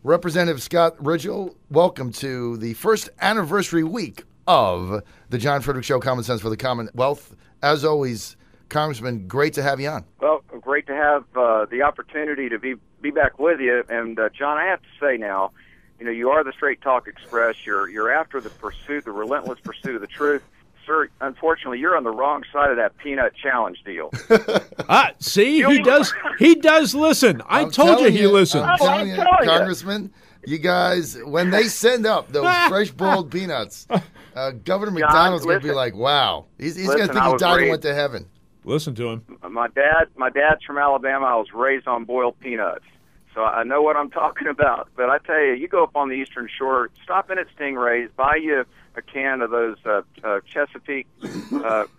Representative Scott Rigell, welcome to the first anniversary week of the John Fredericks Show, Common Sense for the Commonwealth. As always, Congressman, great to have you on. Well, great to have the opportunity to be back with you. And, John, I have to say now, you are the Straight Talk Express. You're after the relentless pursuit of the truth. Sir, unfortunately, you're on the wrong side of that peanut challenge deal. See, he does listen. I told you he listens. I'm telling you, Congressman, you guys, when they send up those fresh boiled peanuts, Governor McDonald's going to be like, wow. He's going to think he died and went to heaven. Listen to him. My dad's from Alabama. I was raised on boiled peanuts. So I know what I'm talking about. But I tell you, you go up on the Eastern Shore, stop in at Stingray's, buy you a can of those Chesapeake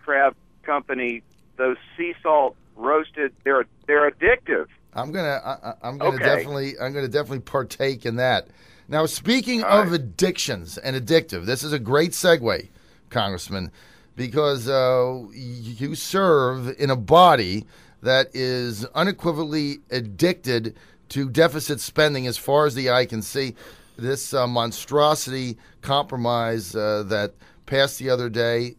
Crab Company, those sea salt roasted. They're addictive. I'm gonna definitely partake in that. Now, speaking of addictions and addictive, this is a great segue, Congressman, because you serve in a body that is unequivocally addicted to deficit spending as far as the eye can see. This monstrosity compromise that passed the other day,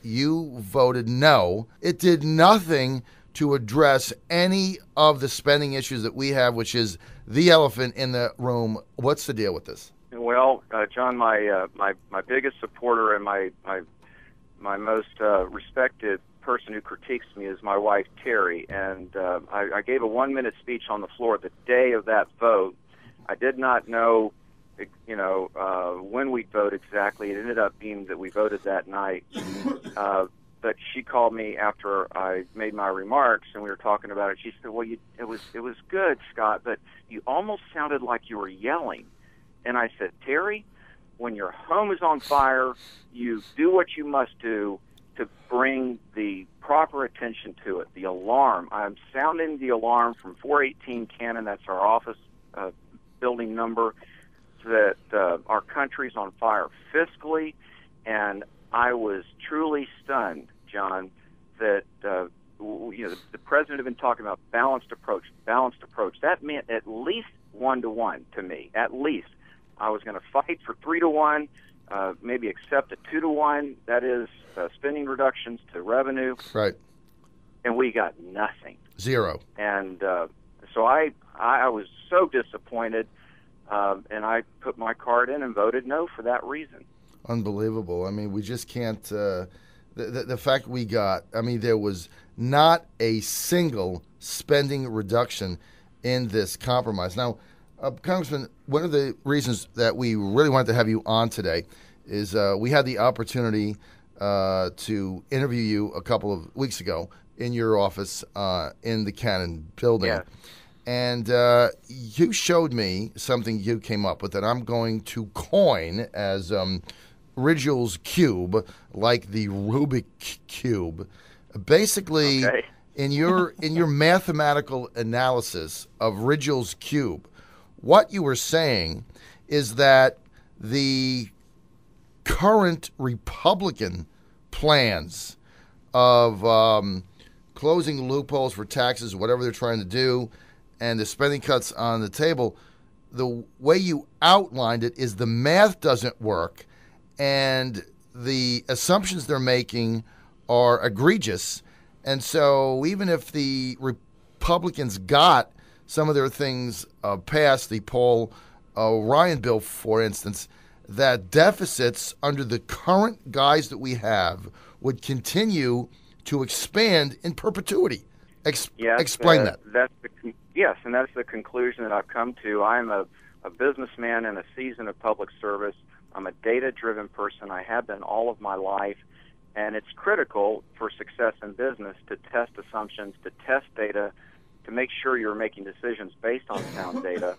you voted no. It did nothing to address any of the spending issues that we have, which is the elephant in the room. What's the deal with this? Well, John, my biggest supporter and my most respected person who critiques me is my wife, Terry, and I gave a 1-minute speech on the floor the day of that vote. I did not know, when we vote exactly. It ended up being that we voted that night. But she called me after I made my remarks, and we were talking about it. She said, "Well, it was good, Scott, but you almost sounded like you were yelling." And I said, "Terry, when your home is on fire, you do what you must do to bring the proper attention to it. The alarm. I'm sounding the alarm from 418 Cannon. That's our office building number. That our country's on fire fiscally, and I was truly stunned, John, that the president had been talking about balanced approach. That meant at least 1-to-1 to me. At least I was going to fight for 3-to-1, maybe accept a 2-to-1. That is spending reductions to revenue. Right. And we got nothing. Zero. And so I was so disappointed. And I put my card in and voted no for that reason. Unbelievable. I mean, we just can't the fact we got, there was not a single spending reduction in this compromise. Now, Congressman, one of the reasons that we really wanted to have you on today is we had the opportunity to interview you a couple of weeks ago in your office in the Cannon building. Yeah. And you showed me something you came up with that I'm going to coin as Rigell's Cube, like the Rubik Cube. Basically, okay. in your mathematical analysis of Rigell's Cube, what you were saying is that the current Republican plans of closing loopholes for taxes, whatever they're trying to do, and the spending cuts on the table, the way you outlined it is the math doesn't work and the assumptions they're making are egregious. And so even if the Republicans got some of their things passed, the Paul Ryan bill, for instance, that deficits under the current guise that we have would continue to expand in perpetuity. Explain that. Yes, and that's the conclusion that I've come to. I'm a businessman and a seasoned of public service. I'm a data-driven person. I have been all of my life, and it's critical for success in business to test assumptions, to test data, to make sure you're making decisions based on sound data.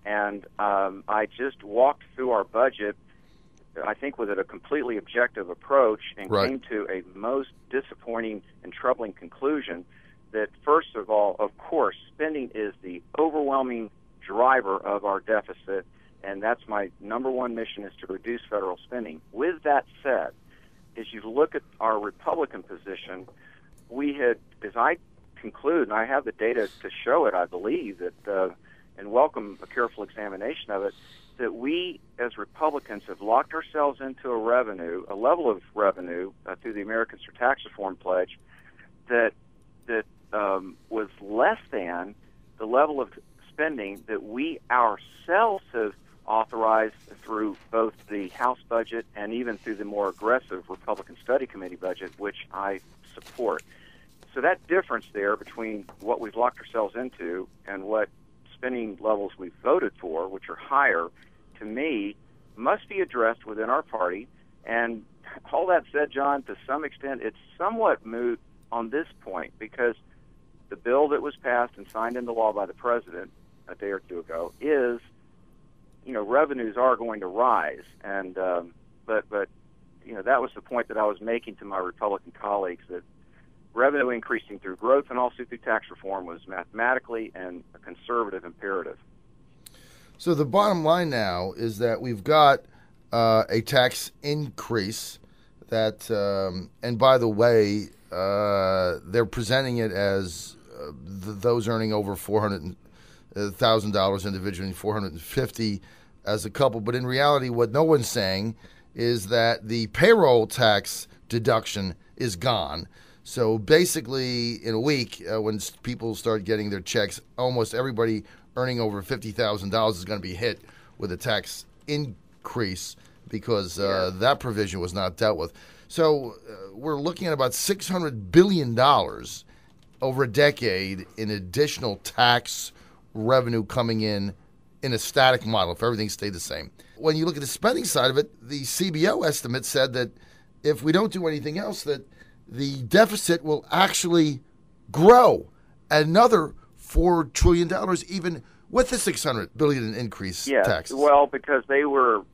And I just walked through our budget, I think, with a completely objective approach, and came to a most disappointing and troubling conclusion that, first of all, of course, spending is the overwhelming driver of our deficit, and that's my number one mission, is to reduce federal spending. With that said, as you look at our Republican position, we had, as I conclude, and I have the data to show it, I believe, that and welcome a careful examination of it, that we as Republicans have locked ourselves into a level of revenue through the Americans for Tax Reform Pledge that was less than the level of spending that we ourselves have authorized through both the House budget and even through the more aggressive Republican Study Committee budget, which I support. So that difference there between what we've locked ourselves into and what spending levels we've voted for, which are higher, to me, must be addressed within our party. And all that said, John, to some extent, it's somewhat moot on this point because the bill that was passed and signed into law by the president a day or two ago is, revenues are going to rise. And but that was the point that I was making to my Republican colleagues, that revenue increasing through growth and also through tax reform was mathematically and a conservative imperative. So the bottom line now is that we've got a tax increase that, and by the way, they're presenting it as those earning over $400,000 individually, $450,000 as a couple. But in reality, what no one's saying is that the payroll tax deduction is gone. So basically, in a week, when people start getting their checks, almost everybody earning over $50,000 is going to be hit with a tax increase because that provision was not dealt with. So we're looking at about $600 billion over a decade in additional tax revenue coming in a static model if everything stayed the same. When you look at the spending side of it, the CBO estimate said that if we don't do anything else, that the deficit will actually grow another $4 trillion, even with the $600 billion in increase taxes. Well, because they always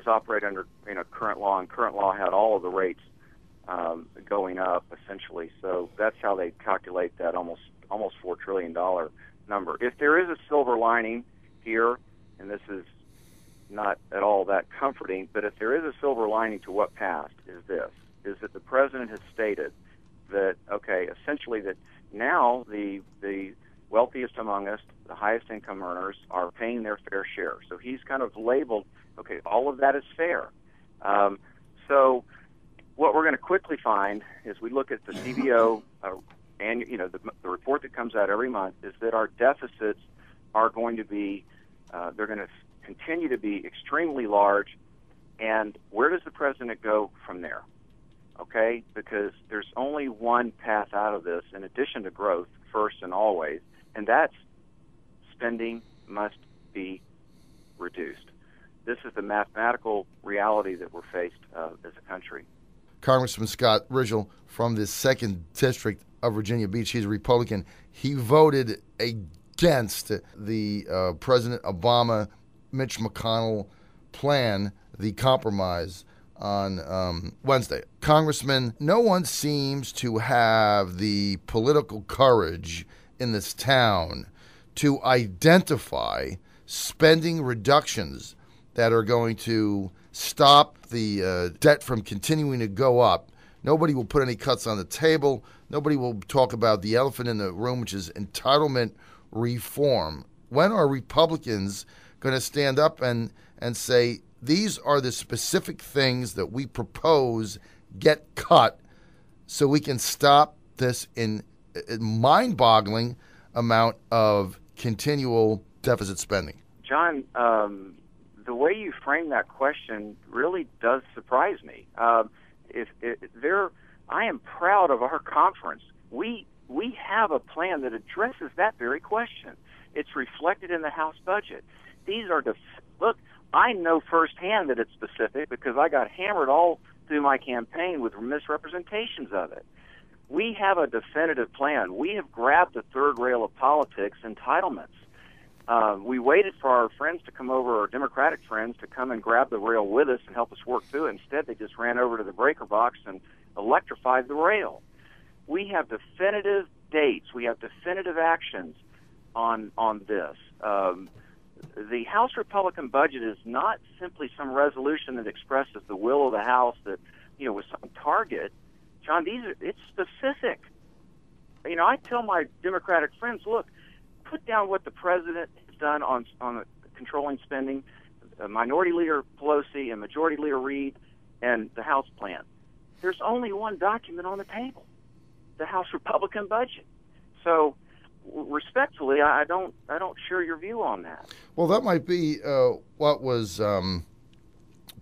operate under current law, and current law had all of the rates going up essentially. So that's how they calculate that almost $4 trillion number. If there is a silver lining here, and this is not at all that comforting, but if there is a silver lining to what passed, is that the president has stated that, essentially that now the wealthiest among us, the highest income earners, are paying their fair share. So he's kind of labeled, all of that is fair. So what we're going to quickly find is we look at the CBO and the report that comes out every month is that our deficits are going to be they're going to continue to be extremely large. And where does the president go from there? Because there's only one path out of this, in addition to growth, first and always, and that's spending must be reduced. This is the mathematical reality that we're faced as a country. Congressman Scott Rigell from the 2nd District of Virginia Beach, he's a Republican. He voted against the President Obama, Mitch McConnell plan, the compromise, on Wednesday. Congressman, no one seems to have the political courage in this town to identify spending reductions that are going to stop the debt from continuing to go up. Nobody will put any cuts on the table. Nobody will talk about the elephant in the room, which is entitlement reform. When are Republicans going to stand up and say, these are the specific things that we propose get cut so we can stop this in mind-boggling amount of continual deficit spending? John, the way you frame that question really does surprise me. I am proud of our conference. We have a plan that addresses that very question. It's reflected in the House budget. These are look. I know firsthand that it's specific because I got hammered all through my campaign with misrepresentations of it. We have a definitive plan. We have grabbed the third rail of politics, entitlements. We waited for our friends to come over, our Democratic friends, to come and grab the rail with us and help us work through it. Instead, they just ran over to the breaker box and electrified the rail. We have definitive dates. We have definitive actions on this. The House Republican budget is not simply some resolution that expresses the will of the House that, with some target. John, it's specific. I tell my Democratic friends, look, put down what the president has done on controlling spending, Minority Leader Pelosi and Majority Leader Reid and the House plan, there's only one document on the table, the House Republican budget. So respectfully, I don't share your view on that. Well, that might be what was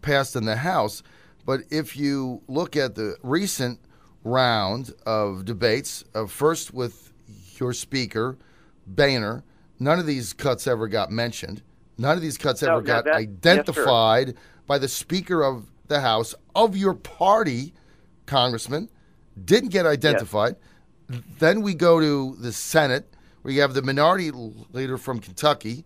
passed in the House, but if you look at the recent round of debates, first with your speaker, Boehner, none of these cuts ever got mentioned. None of these cuts ever got identified by the Speaker of the House of your party, Congressman. Didn't get identified. Yes. Then we go to the Senate, where you have the minority leader from Kentucky,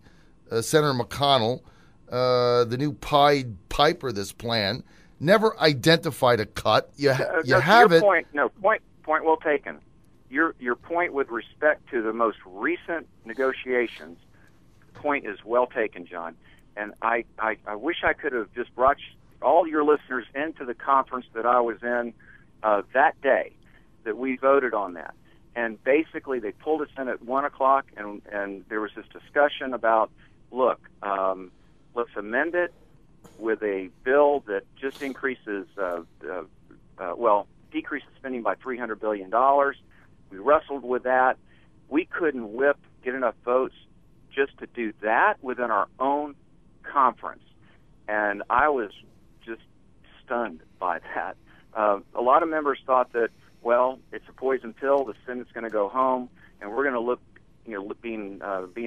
Senator McConnell, the new Pied Piper, this plan, never identified a cut. You have it. Point well taken. Your point with respect to the most recent negotiations, point is well taken, John. And I wish I could have just brought all your listeners into the conference that I was in that day that we voted on that. And basically they pulled us in at 1 o'clock, and there was this discussion about, look, let's amend it with a bill that just increases, decreases spending by $300 billion. We wrestled with that. We couldn't get enough votes just to do that within our own conference. And I was just stunned by that. A lot of members thought that, well, it's a poison pill. The Senate's going to go home, and we're going to look, being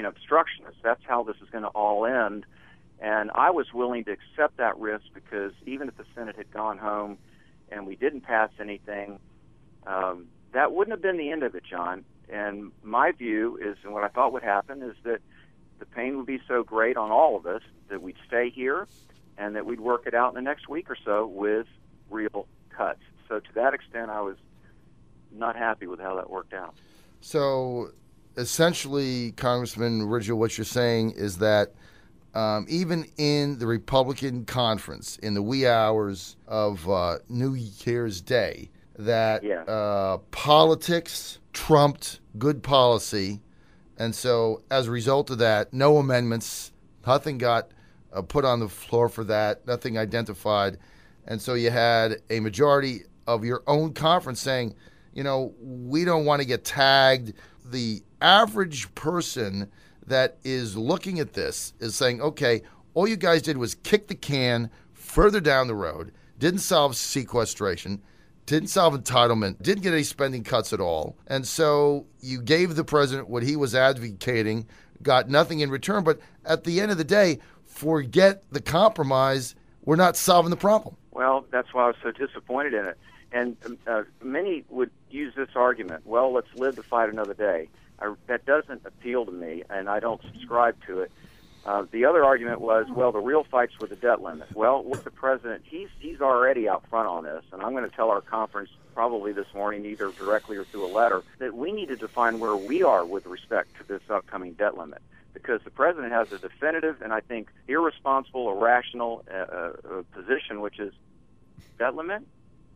obstructionists. That's how this is going to all end. And I was willing to accept that risk, because even if the Senate had gone home and we didn't pass anything, that wouldn't have been the end of it, John. And my view is, and what I thought would happen, is that the pain would be so great on all of us that we'd stay here and that we'd work it out in the next week or so with real cuts. So to that extent, I was not happy with how that worked out. So essentially, Congressman Rigell, what you're saying is that even in the Republican conference, in the wee hours of New Year's Day, that politics trumped good policy. And so as a result of that, no amendments, nothing got put on the floor for that, nothing identified. And so you had a majority of your own conference saying, we don't want to get tagged. The average person that is looking at this is saying, okay, all you guys did was kick the can further down the road, didn't solve sequestration, didn't solve entitlement, didn't get any spending cuts at all. And so you gave the president what he was advocating, got nothing in return. But at the end of the day, forget the compromise. We're not solving the problem. Well, that's why I was so disappointed in it. And many would use this argument, well, let's live to fight another day. That doesn't appeal to me, and I don't subscribe to it. The other argument was, well, the real fight's with the debt limit. Well, with the president, he's already out front on this, and I'm going to tell our conference probably this morning, either directly or through a letter, that we need to define where we are with respect to this upcoming debt limit. Because the president has a definitive and I think irresponsible, irrational position, which is debt limit.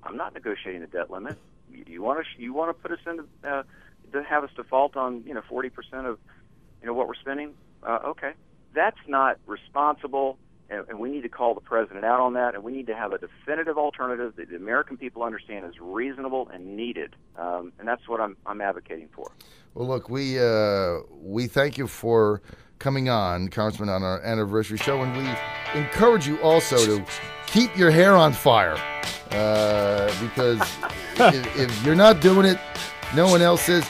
I'm not negotiating the debt limit. You want to put us into to have us default on 40% of what we're spending? Okay, that's not responsible, and we need to call the president out on that, and we need to have a definitive alternative that the American people understand is reasonable and needed, and that's what I'm advocating for. Well, look, we thank you for coming on, Congressman, on our anniversary show, and we encourage you also to keep your hair on fire, because if you're not doing it, no one else is.